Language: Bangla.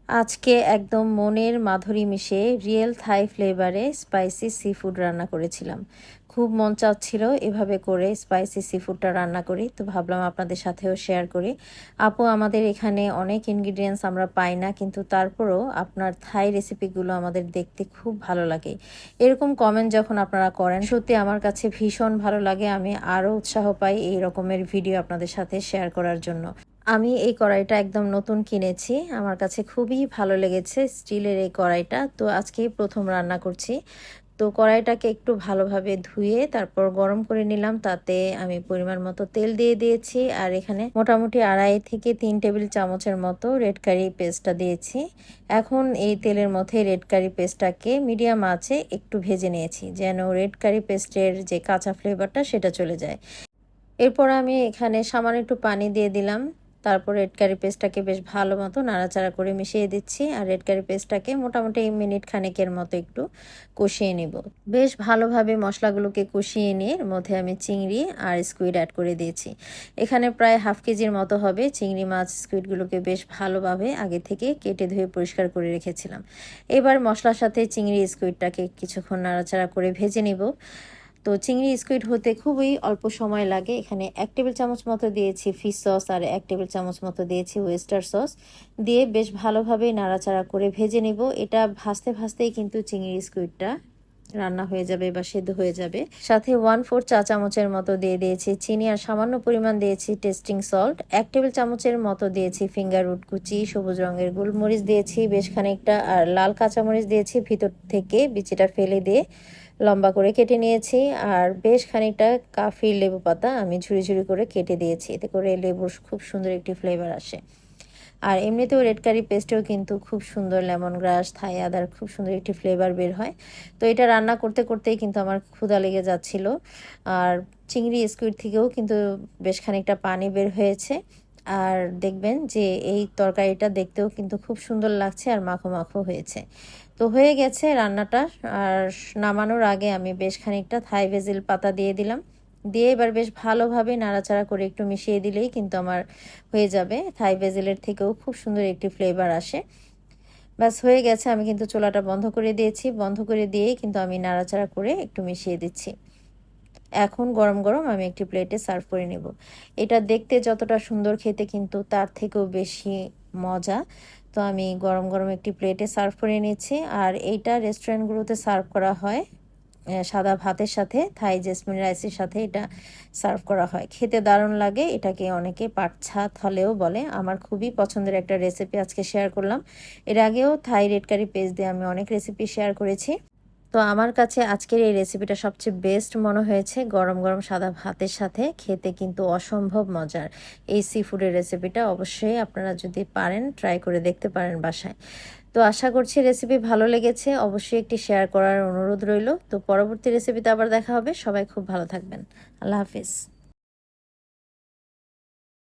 আজকে একদম মনের মাধুরী মিশে রিয়েল থাই ফ্লেভারে স্পাইসি সি ফুড রান্না করেছিলাম। খুব মন চাচ্ছিল এভাবে করে স্পাইসি সি ফুডটা রান্না করি, তো ভাবলাম আপনাদের সাথেও শেয়ার করি। আপু, আমাদের এখানে অনেক ইনগ্রিডিয়েন্টস আমরা পাই না, কিন্তু তারপরও আপনার থাই রেসিপিগুলো আমাদের দেখতে খুব ভালো লাগে। এরকম কমেন্ট যখন আপনারা করেন, সত্যি আমার কাছে ভীষণ ভালো লাগে। আমি আরও উৎসাহ পাই এই রকমের ভিডিও আপনাদের সাথে শেয়ার করার জন্য। আমি এই কড়াইটা একদম নতুন কিনেছি, আমার কাছে খুবই ভালো লেগেছে স্টিলের এই কড়াইটা। তো আজকেই প্রথম রান্না করছি। তো কড়াইটাকে একটু ভালোভাবে ধুয়ে তারপর গরম করে নিলাম, তাতে আমি পরিমাণ মতো তেল দিয়ে দিয়েছি। আর এখানে মোটামুটি 2.5 থেকে 3 টেবিল চামচের মতো রেড কারি পেস্টটা দিয়েছি। এখন এই তেলের মধ্যে রেড কারি পেস্টটাকে মিডিয়াম আঁচে একটু ভেজে নিয়েছি, যেন রেড কারি পেস্টের যে কাঁচা ফ্লেভারটা সেটা চলে যায়। এরপর আমি এখানে সামান্য একটু পানি দিয়ে দিলাম। তারপর রেড কারি পেস্টটাকে বেশ ভালো মতো নাড়াচাড়া করে মিশিয়ে দিচ্ছি। আর রেড কারি পেস্টটাকে মোটামুটি মিনিট খানেকের মতো একটু কষিয়ে নিব। বেশ ভালোভাবে মশলাগুলোকে কষিয়ে নিয়ে এর মধ্যে আমি চিংড়ি আর স্কুইড অ্যাড করে দিয়েছি। এখানে প্রায় হাফ কেজির মতো হবে চিংড়ি মাছ। স্কুইডগুলোকে বেশ ভালোভাবে আগে থেকে কেটে ধুয়ে পরিষ্কার করে রেখেছিলাম। এবার মশলার সাথে চিংড়ি স্কুইডটাকে কিছুক্ষণ নাড়াচাড়া করে ভেজে নিব। তো চিংড়ি স্কুইড হতে খুবই অল্প সময় লাগে। এখানে 1 টেবিল চামচ মতো দিয়েছি ফিশ সস আর 1 টেবিল চামচ মতো দিয়েছি ওয়েস্টার সস দিয়ে বেশ ভালোভাবে নাড়াচাড়া করে ভেজে নিব। এটা ভাজতে ভাজতেই কিন্তু চিংড়ি স্কুইডটা রান্না হয়ে যাবে বা সেদ্ধ হয়ে যাবে। সাথে 1/4 চা-চামচের মতো দিয়ে দিয়েছি চিনি আর সামান্য পরিমাণ দিয়েছি টেস্টিং সল্ট। 1 টেবিল চামচের মতো দিয়েছি ফিঙ্গার রুট কুচি, সবুজ রঙের গোলমরিচ দিয়েছি বেশ খানিকটা, আর লাল কাঁচামরিচ দিয়েছি ভিতর থেকে বিচিটা ফেলে দিয়ে লম্বা করে কেটে নিয়েছি। আর বেশ খানিকটা কাফি লেবু পাতা আমি ঝুড়ি ঝুড়ি করে কেটে দিয়েছি, এতে করে লেবুর খুব সুন্দর একটি ফ্লেভার আসে। আর এমনিতেও রেড কারি পেস্টেও কিন্তু খুব সুন্দর লেমন গ্রাস, থাই আদার খুব সুন্দর একটি ফ্লেভার বের হয়। তো এটা রান্না করতে করতেই কিন্তু আমার ক্ষুধা লেগে যাচ্ছিল। আর চিংড়ি স্কুইড থেকেও কিন্তু বেশ খানিকটা পানি বের হয়েছে। আর দেখবেন যে এই তরকারিটা দেখতেও কিন্তু খুব সুন্দর লাগছে আর মাখো মাখো হয়েছে। তো হয়ে গেছে রান্নাটা। আর নামানোর আগে আমি বেশ খানিকটা থাই ভেজিল পাতা দিয়ে দিলাম। দিয়ে এবার বেশ ভালোভাবে নাড়াচাড়া করে একটু মিশিয়ে দিলেই কিন্তু আমার হয়ে যাবে। থাই বেজিলের থেকেও খুব সুন্দর একটি ফ্লেভার আসে। ব্যাস হয়ে গেছে। আমি কিন্তু চুলাটা বন্ধ করে দিয়েছি। বন্ধ করে দিয়েই কিন্তু আমি নাড়াচাড়া করে একটু মিশিয়ে দিচ্ছি। এখন গরম গরম আমি একটি প্লেটে সার্ভ করে নেব। এটা দেখতে যতটা সুন্দর, খেতে কিন্তু তার থেকেও বেশি মজা। তো আমি গরম গরম একটি প্লেটে সার্ভ করে নিচ্ছি। আর এইটা রেস্টুরেন্টগুলোতে সার্ভ করা হয় সাদা ভাতের সাথে, থাই জেসমিন রাইসের সাথে এটা সার্ভ করা হয়। খেতে দারুণ লাগে। এটাকে অনেকে পাটছা থলেও বলে। আমার খুবই পছন্দের একটা রেসিপি আজকে শেয়ার করলাম। এর আগেও থাই রেড কারি পেস্ট দিয়ে আমি অনেক রেসিপি শেয়ার করেছি। তো আমার কাছে আজকের এই রেসিপিটা সবচেয়ে বেস্ট মনে হয়েছে। গরম গরম সাদা ভাতের সাথে খেতে কিন্তু অসম্ভব মজার। এই সি ফুডের রেসিপিটা অবশ্যই আপনারা যদি পারেন ট্রাই করে দেখতে পারেন বাসায়। তো আশা করছি রেসিপি ভালো লেগেছে। অবশ্যই একটি শেয়ার করার অনুরোধ রইল। তো পরবর্তী রেসিপিতে আবার দেখা হবে। সবাই খুব ভালো থাকবেন। আল্লাহ হাফিজ।